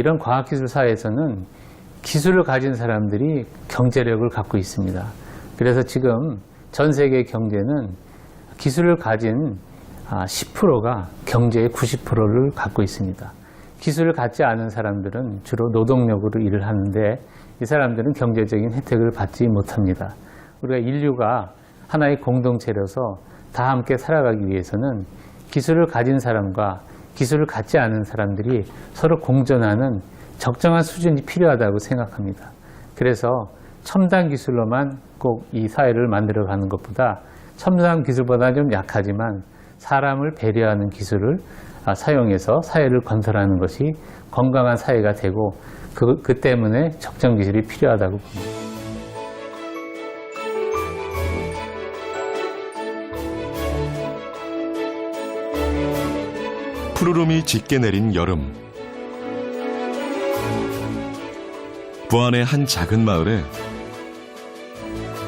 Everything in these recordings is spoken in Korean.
이런 과학기술 사회에서는 기술을 가진 사람들이 경제력을 갖고 있습니다. 그래서 지금 전 세계 경제는 기술을 가진 10%가 경제의 90%를 갖고 있습니다. 기술을 갖지 않은 사람들은 주로 노동력으로 일을 하는데 이 사람들은 경제적인 혜택을 받지 못합니다. 우리가 인류가 하나의 공동체로서 다 함께 살아가기 위해서는 기술을 가진 사람과 기술을 갖지 않은 사람들이 서로 공존하는 적정한 수준이 필요하다고 생각합니다. 그래서 첨단 기술로만 꼭 이 사회를 만들어가는 것보다 첨단 기술보다 좀 약하지만 사람을 배려하는 기술을 사용해서 사회를 건설하는 것이 건강한 사회가 되고 그 때문에 적정 기술이 필요하다고 봅니다. 푸르름이 짙게 내린 여름. 부안의 한 작은 마을에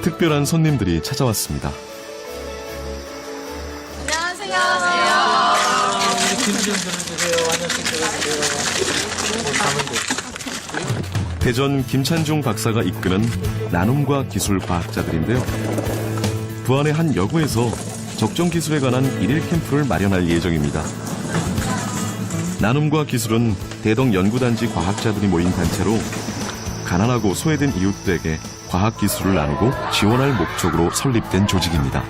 특별한 손님들이 찾아왔습니다. 안녕하세요. 김좀 들어주세요. 하나씩 들어주세요. 대전 김찬중 박사가 이끄는 나눔과 기술 과학자들인데요. 부안의 한 여고에서 적정 기술에 관한 일일 캠프를 마련할 예정입니다. 나눔과 기술은 대덕 연구단지 과학자들이 모인 단체로 가난하고 소외된 이웃들에게 과학기술을 나누고 지원할 목적으로 설립된 조직입니다.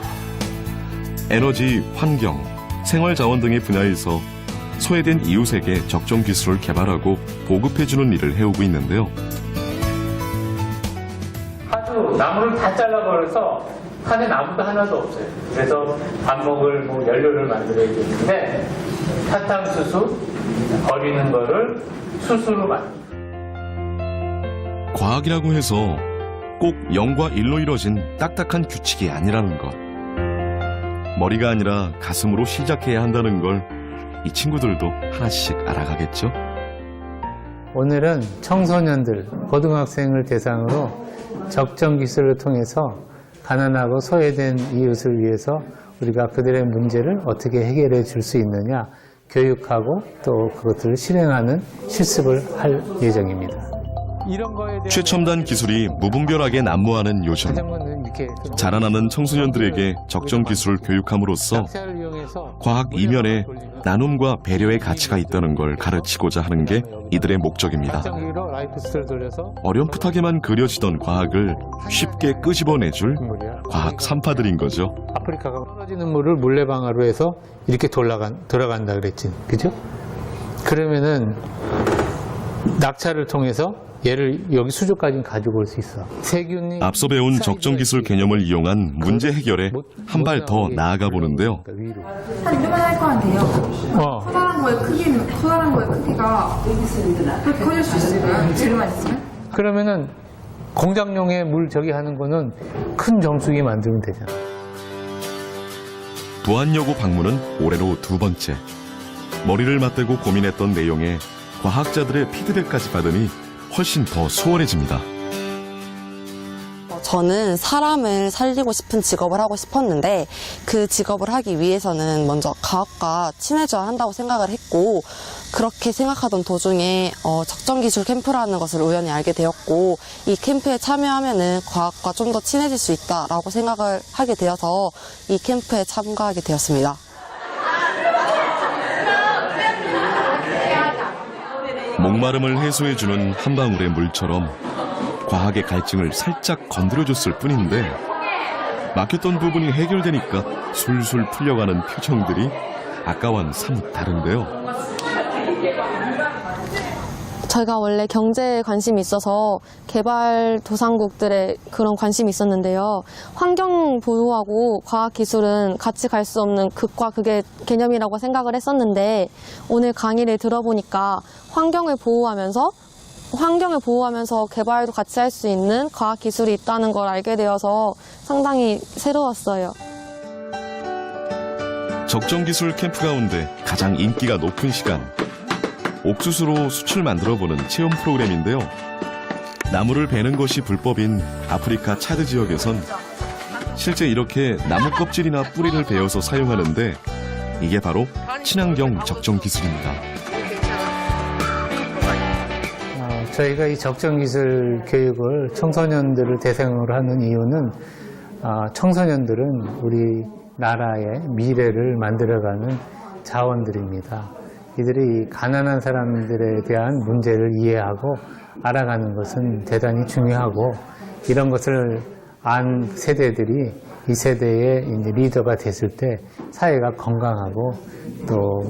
에너지, 환경, 생활자원 등의 분야에서 소외된 이웃에게 적정 기술을 개발하고 보급해주는 일을 해오고 있는데요. 하도 나무를 다 잘라버려서 산에 나무도 하나도 없어요. 그래서 밥 먹을 연료를 만들어야 되는데 사탕수수 버리는 거를 수수로 만듭니다. 과학이라고 해서 꼭 0과 1로 이뤄진 딱딱한 규칙이 아니라는 것. 머리가 아니라 가슴으로 시작해야 한다는 걸 이 친구들도 하나씩 알아가겠죠? 오늘은 청소년들, 고등학생을 대상으로 적정 기술을 통해서 가난하고 소외된 이웃을 위해서 우리가 그들의 문제를 어떻게 해결해 줄 수 있느냐 교육하고 또 그것들을 실행하는 실습을 할 예정입니다. 최첨단 기술이 무분별하게 난무하는 요즘. 자라나는 청소년들에게 적정 기술을 교육함으로써 과학 이면에 나눔과 배려의 가치가 있다는 걸 가르치고자 하는 게 이들의 목적입니다. 어렴풋하게만 그려지던 과학을 쉽게 끄집어내줄 과학 산파들인 거죠. 아프리카가 떨어지는 물을 물레방아로 해서 이렇게 돌아간다 그랬지, 그죠? 그러면은 낙차를 통해서 얘를 여기 수조까지 가지고 올 수 있어. 세균이 앞서 배운 적정 기술 개념을 이용한 문제 해결에 한 발 더 나아가 보는데요. 이거만 할 거 아니에요? 커다란 거의 크기가 그렇게 커질 수 있을까요? 재료만 있으면? 그러면은 공장용의 물 저기 하는 거는 큰 정수기 만들면 되잖아. 부안여고 방문은 올해로 2번째. 머리를 맞대고 고민했던 내용에 과학자들의 피드백까지 받으니 훨씬 더 수월해집니다. 저는 사람을 살리고 싶은 직업을 하고 싶었는데 그 직업을 하기 위해서는 먼저 과학과 친해져야 한다고 생각을 했고 그렇게 생각하던 도중에 적정 기술 캠프라는 것을 우연히 알게 되었고 이 캠프에 참여하면은 과학과 좀 더 친해질 수 있다라고 생각을 하게 되어서 이 캠프에 참가하게 되었습니다. 목마름을 해소해주는 한 방울의 물처럼 과학의 갈증을 살짝 건드려줬을 뿐인데 막혔던 부분이 해결되니까 술술 풀려가는 표정들이 아까와는 사뭇 다른데요. 저희가 원래 경제에 관심이 있어서 개발도상국들의 그런 관심이 있었는데요. 환경 보호하고 과학기술은 같이 갈 수 없는 극과 극의 개념이라고 생각을 했었는데 오늘 강의를 들어보니까 환경을 보호하면서 개발도 같이 할 수 있는 과학기술이 있다는 걸 알게 되어서 상당히 새로웠어요. 적정 기술 캠프 가운데 가장 인기가 높은 시간. 옥수수로 숯을 만들어보는 체험 프로그램인데요. 나무를 베는 것이 불법인 아프리카 차드 지역에선 실제 이렇게 나무 껍질이나 뿌리를 베어서 사용하는데 이게 바로 친환경 적정 기술입니다. 저희가 이 적정기술 교육을 청소년들을 대상으로 하는 이유는 청소년들은 우리 나라의 미래를 만들어가는 자원들입니다. 이들이 가난한 사람들에 대한 문제를 이해하고 알아가는 것은 대단히 중요하고 이런 것을 안 세대들이 이 세대의 이제 리더가 됐을 때 사회가 건강하고 또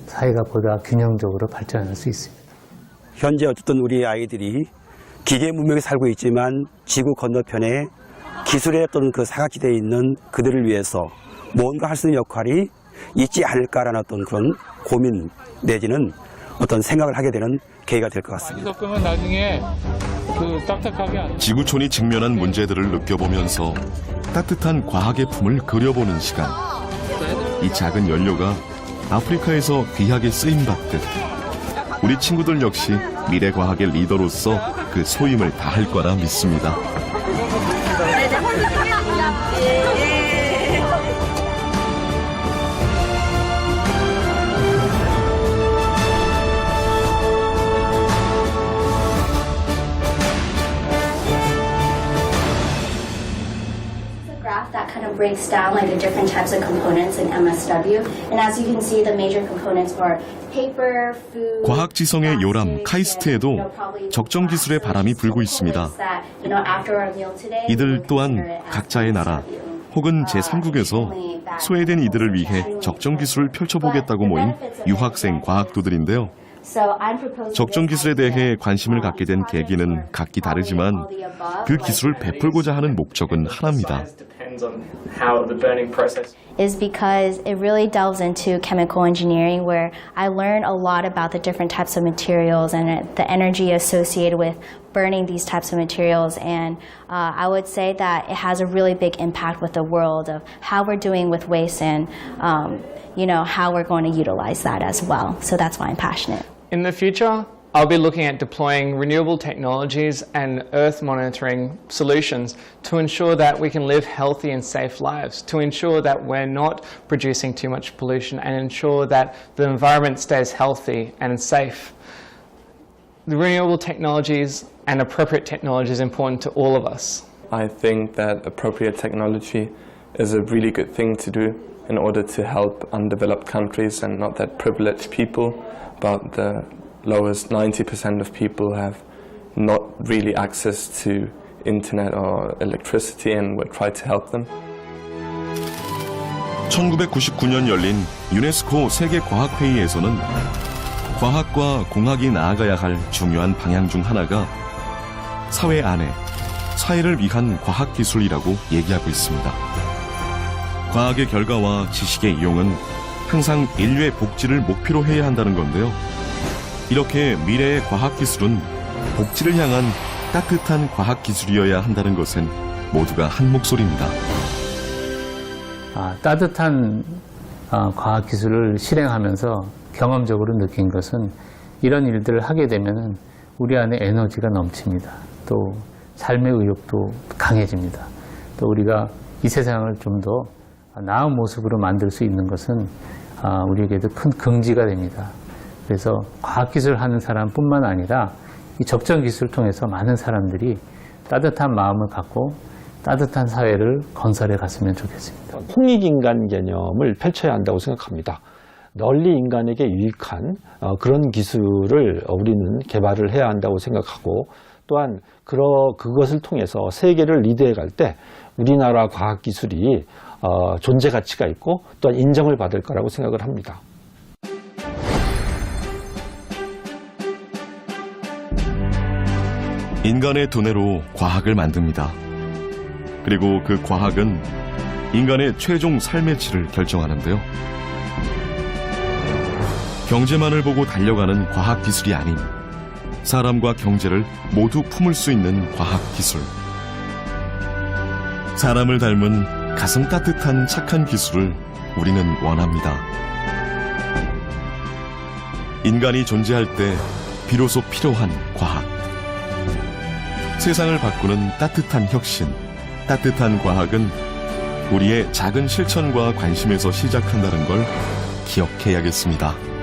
사회가 보다 균형적으로 발전할 수 있습니다. 현재 어쨌든 우리 아이들이 기계 문명에 살고 있지만 지구 건너편에 기술의 어떤 그 사각지대에 있는 그들을 위해서 뭔가 할 수 있는 역할이 있지 않을까라는 어떤 그런 고민 내지는 어떤 생각을 하게 되는 계기가 될 것 같습니다. 섞으면 나중에 딱딱하게 안 지구촌이 직면한 문제들을 느껴보면서 따뜻한 과학의 품을 그려보는 시간. 이 작은 연료가 아프리카에서 귀하게 쓰임받듯 우리 친구들 역시 미래 과학의 리더로서 그 소임을 다할 거라 믿습니다. That kind of breaks down like the different types of components in MSW. And as you can see, the major components were paper, food. 과학지성의 요람 카이스트에도 적정 기술의 바람이 불고 있습니다. 이들 또한 각자의 나라 혹은 제3국에서 소외된 이들을 위해 적정 기술을 펼쳐보겠다고 모인 유학생 과학도들인데요. 적정 기술에 대해 관심을 갖게 된 계기는 각기 다르지만 그 기술을 베풀고자 하는 목적은 하나입니다. Is because it really delves into chemical engineering where I learn a lot about the different types of materials and the energy associated with burning these types of materials, and I would say that it has a really big impact with the world of how we're doing with waste and how we're going to utilize that as well. So that's why I'm passionate. In the future, I'll be looking at deploying renewable technologies and earth monitoring solutions to ensure that we can live healthy and safe lives, to ensure that we're not producing too much pollution and ensure that the environment stays healthy and safe. The renewable technologies and appropriate technology is important to all of us. I think that appropriate technology is a really good thing to do in order to help undeveloped countries and not that privileged people, but the lowest 90% of people have not really access to internet or electricity, and we'll try to help them. 1999년 열린 유네스코 세계과학회의에서는 과학과 공학이 나아가야 할 중요한 방향 중 하나가 사회 안에 사회를 위한 과학기술이라고 얘기하고 있습니다. 과학의 결과와 지식의 이용은 항상 인류의 복지를 목표로 해야 한다는 건데요. 이렇게 미래의 과학기술은 복지를 향한 따뜻한 과학기술이어야 한다는 것은 모두가 한 목소리입니다. 따뜻한 과학기술을 실행하면서 경험적으로 느낀 것은 이런 일들을 하게 되면 우리 안에 에너지가 넘칩니다. 또 삶의 의욕도 강해집니다. 또 우리가 이 세상을 좀 더 나은 모습으로 만들 수 있는 것은 우리에게도 큰 긍지가 됩니다. 그래서 과학기술 하는 사람뿐만 아니라 이 적정 기술을 통해서 많은 사람들이 따뜻한 마음을 갖고 따뜻한 사회를 건설해 갔으면 좋겠습니다. 홍익인간 개념을 펼쳐야 한다고 생각합니다. 널리 인간에게 유익한 그런 기술을 우리는 개발을 해야 한다고 생각하고, 또한 그것을 통해서 세계를 리드해 갈 때 우리나라 과학기술이 존재 가치가 있고 또한 인정을 받을 거라고 생각을 합니다. 인간의 두뇌로 과학을 만듭니다. 그리고 그 과학은 인간의 최종 삶의 질을 결정하는데요. 경제만을 보고 달려가는 과학기술이 아닌 사람과 경제를 모두 품을 수 있는 과학기술. 사람을 닮은 가슴 따뜻한 착한 기술을 우리는 원합니다. 인간이 존재할 때 비로소 필요한 과학. 세상을 바꾸는 따뜻한 혁신, 따뜻한 과학은 우리의 작은 실천과 관심에서 시작한다는 걸 기억해야겠습니다.